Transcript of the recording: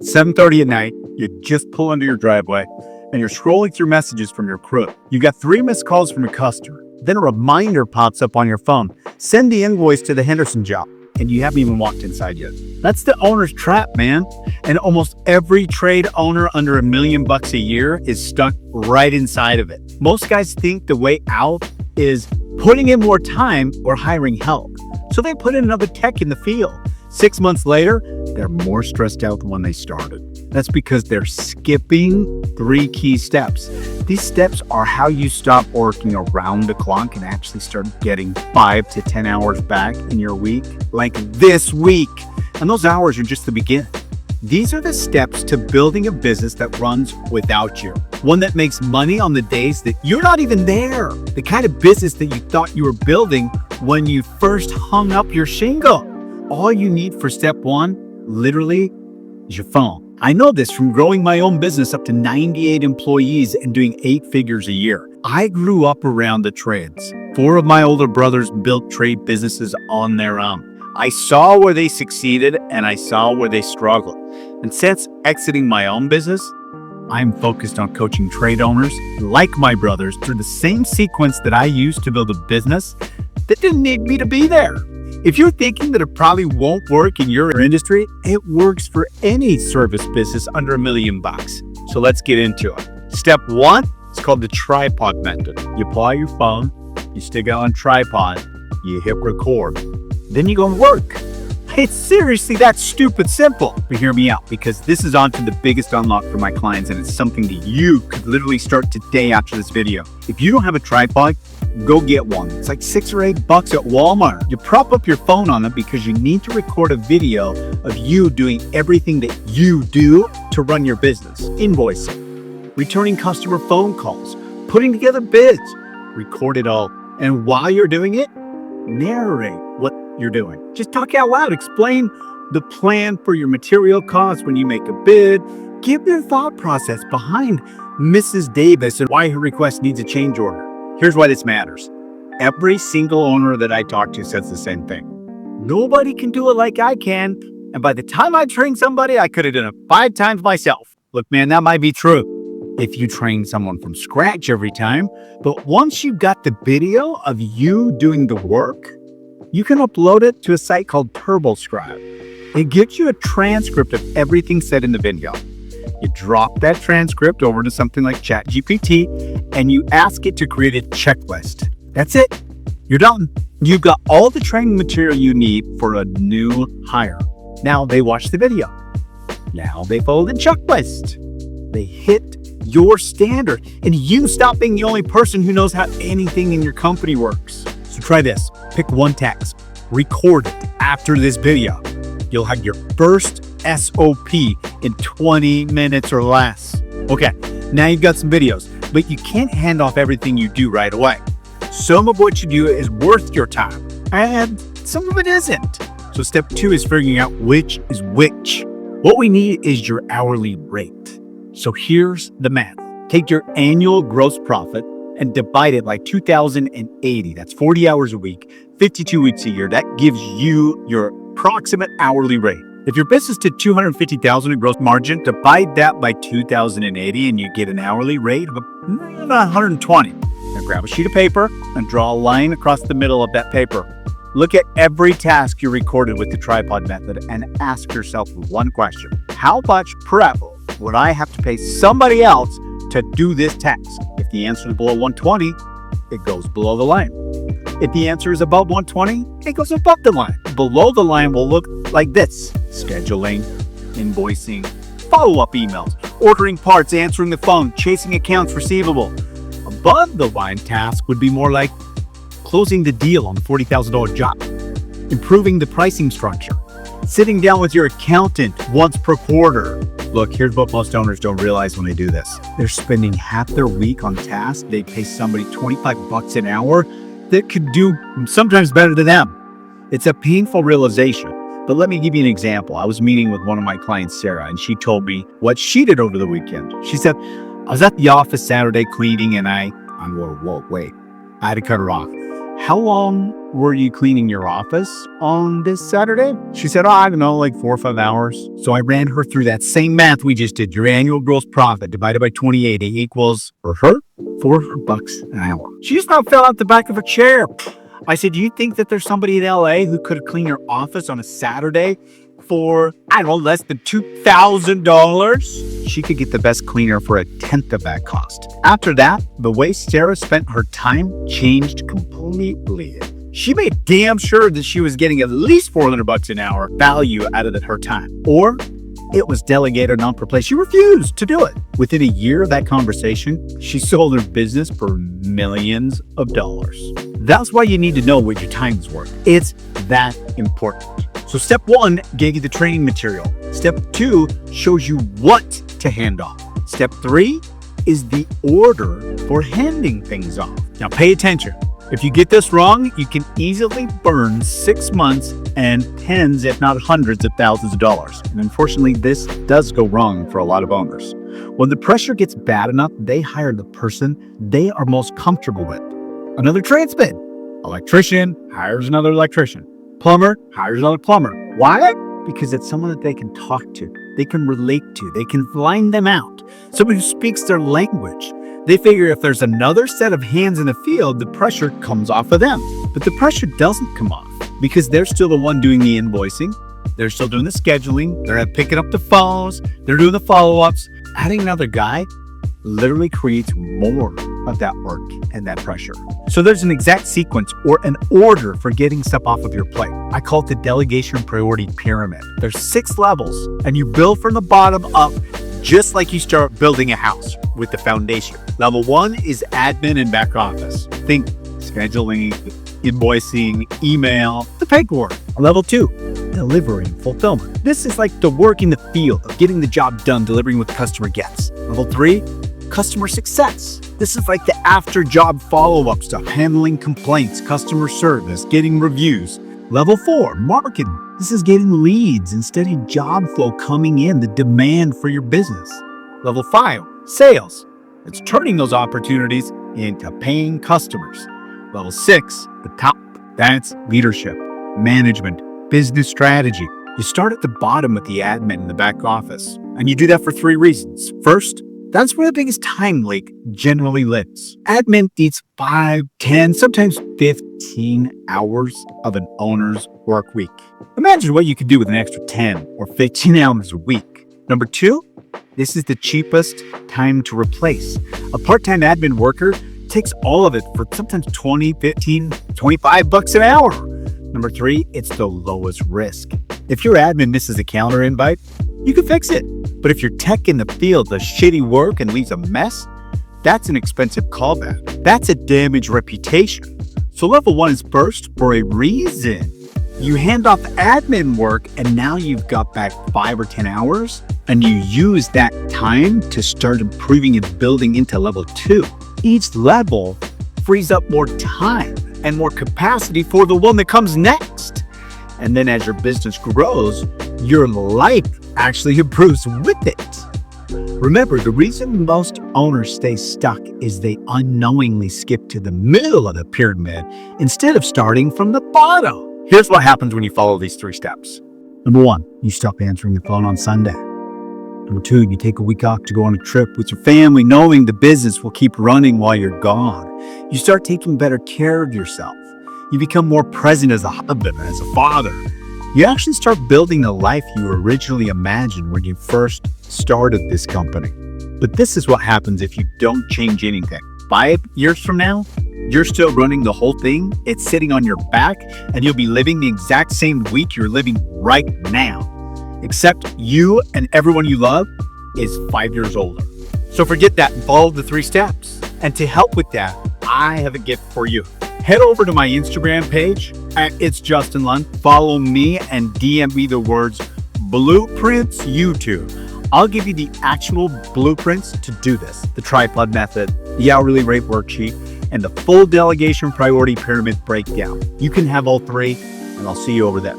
7:30 at night, you just pull into your driveway and you're scrolling through messages from your crew. You got 3 missed calls from a customer. Then a reminder pops up on your phone. Send the invoice to the Henderson job. And you haven't even walked inside yet. That's the owner's trap, man. And almost every trade owner under $1 million a year is stuck right inside of it. Most guys think the way out is putting in more time or hiring help. So they put in another tech in the field. 6 months later, they're more stressed out than when they started. That's because they're skipping 3 key steps. These steps are how you stop working around the clock and actually start getting 5 to 10 hours back in your week, like this week. And those hours are just the beginning. These are the steps to building a business that runs without you. One that makes money on the days that you're not even there. The kind of business that you thought you were building when you first hung up your shingle. All you need for step 1, literally, is your phone. I know this from growing my own business up to 98 employees and doing 8 figures a year. I grew up around the trades. 4 of my older brothers built trade businesses on their own. I saw where they succeeded and I saw where they struggled. And since exiting my own business, I'm focused on coaching trade owners like my brothers through the same sequence that I used to build a business that didn't need me to be there. If you're thinking that it probably won't work in your industry, it works for any service business under $1 million. So let's get into it. Step 1 is called the tripod method. You apply your phone, you stick it on tripod, you hit record, then you go to work. It's seriously that stupid simple. But hear me out, because this is on to the biggest unlock for my clients, and it's something that you could literally start today after this video. If you don't have a tripod, go get one. It's like $6 or $8 at Walmart. You prop up your phone on it because you need to record a video of you doing everything that you do to run your business. Invoicing, returning customer phone calls, putting together bids, record it all. And while you're doing it, narrate what you're doing. Just talk out loud. Explain the plan for your material costs when you make a bid. Give your thought process behind Mrs. Davis and why her request needs a change order. Here's why this matters. Every single owner that I talk to says the same thing. Nobody can do it like I can. And by the time I train somebody, I could have done it 5 times myself. Look, man, that might be true if you train someone from scratch every time. But once you've got the video of you doing the work, you can upload it to a site called TurboScribe. It gives you a transcript of everything said in the video. You drop that transcript over to something like ChatGPT and you ask it to create a checklist. That's it. You're done. You've got all the training material you need for a new hire. Now they watch the video. Now they follow the checklist. They hit your standard and you stop being the only person who knows how anything in your company works. So try this. Pick one task, record it after this video. You'll have your first SOP in 20 minutes or less. Okay, now you've got some videos, but you can't hand off everything you do right away. Some of what you do is worth your time, and some of it isn't. So step 2 is figuring out which is which. What we need is your hourly rate. So here's the math. Take your annual gross profit and divide it by 2,080. That's 40 hours a week, 52 weeks a year. That gives you your approximate hourly rate. If your business did $250,000 in gross margin, divide that by 2,080 and you get an hourly rate of about $120. Now grab a sheet of paper and draw a line across the middle of that paper. Look at every task you recorded with the tripod method and ask yourself one question. How much per hour would I have to pay somebody else to do this task? If the answer is below 120, it goes below the line. If the answer is above 120, it goes above the line. Below the line will look like this: scheduling, invoicing, follow-up emails, ordering parts, answering the phone, chasing accounts receivable. Above the line task would be more like closing the deal on the $40,000 job, improving the pricing structure, sitting down with your accountant once per quarter. Look, here's what most owners don't realize when they do this. They're spending half their week on tasks. They pay somebody $25 an hour that could do sometimes better than them. It's a painful realization, but let me give you an example. I was meeting with one of my clients, Sarah, and she told me what she did over the weekend. She said, I was at the office Saturday cleaning and whoa, wait. I had to cut her off. how long were you cleaning your office on this Saturday? She said, I don't know, like 4 or 5 hours. So I ran her through that same math we just did. Your annual gross profit divided by 28 equals, for her, $400 an hour. She just now fell out the back of her chair. I said, do you think that there's somebody in LA who could have cleaned your office on a Saturday for, I don't know, less than $2,000? She could get the best cleaner for 1/10 of that cost. After that, the way Sarah spent her time changed completely. She made damn sure that she was getting at least $400 an hour value out of her time. Or it was delegate or non-per-play. She refused to do it. Within a year of that conversation, she sold her business for millions of dollars. That's why you need to know what your time is worth. It's that important. So step 1 gave you the training material. Step 2 shows you what to hand off. Step 3 is the order for handing things off. Now pay attention. If you get this wrong, you can easily burn 6 months and tens, if not hundreds of thousands of dollars. And unfortunately, this does go wrong for a lot of owners. When the pressure gets bad enough, they hire the person they are most comfortable with. Another tradesman. Electrician hires another electrician. Plumber hires another plumber. Why? Because it's someone that they can talk to, they can relate to, they can find them out. Someone who speaks their language. They figure if there's another set of hands in the field, the pressure comes off of them. But the pressure doesn't come off because they're still the one doing the invoicing. They're still doing the scheduling. They're picking up the phones. They're doing the follow-ups. Adding another guy literally creates more of that work and that pressure. So there's an exact sequence or an order for getting stuff off of your plate. I call it the Delegation Priority Pyramid. There's 6 levels and you build from the bottom up just like you start building a house with the foundation. Level 1 is admin and back office. Think scheduling, invoicing, email, the paperwork. Level 2, delivery and fulfillment. This is like the work in the field of getting the job done, delivering what the customer gets. Level 3, customer success. This is like the after job follow-up stuff, handling complaints, customer service, getting reviews. Level 4, marketing. This is getting leads and steady job flow coming in, the demand for your business. Level 5, sales. It's turning those opportunities into paying customers. Level 6, the top. That's leadership, management, business strategy. You start at the bottom with the admin in the back office, and you do that for 3 reasons. First, that's where the biggest time leak generally lives. Admin eats 5, 10, sometimes 15 hours of an owner's work week. Imagine what you could do with an extra 10 or 15 hours a week. Number 2, this is the cheapest time to replace. A part-time admin worker takes all of it for sometimes 20, 15, 25 bucks an hour. Number 3, it's the lowest risk. If your admin misses a calendar invite, you can fix it. But if your tech in the field does shitty work and leaves a mess, that's an expensive callback. That's a damaged reputation. So level 1 is first for a reason. You hand off admin work and now you've got back 5 or 10 hours and you use that time to start improving and building into level 2. Each level frees up more time and more capacity for the one that comes next. And then as your business grows, your life actually improves with it. Remember, the reason most owners stay stuck is they unknowingly skip to the middle of the pyramid instead of starting from the bottom. Here's what happens when you follow these 3 steps. Number 1, you stop answering the phone on Sunday. Number 2, you take a week off to go on a trip with your family, knowing the business will keep running while you're gone. You start taking better care of yourself. You become more present as a husband, as a father. You actually start building the life you originally imagined when you first started this company. But this is what happens if you don't change anything. 5 years from now, you're still running the whole thing. It's sitting on your back and you'll be living the exact same week you're living right now. Except you and everyone you love is 5 years older. So forget that and follow the 3 steps. And to help with that, I have a gift for you. Head over to my Instagram page at It's Justin Lund. Follow me and DM me the words Blueprints YouTube. I'll give you the actual blueprints to do this. The tripod method, the hourly rate worksheet, and the full delegation priority pyramid breakdown. You can have all 3, and I'll see you over there.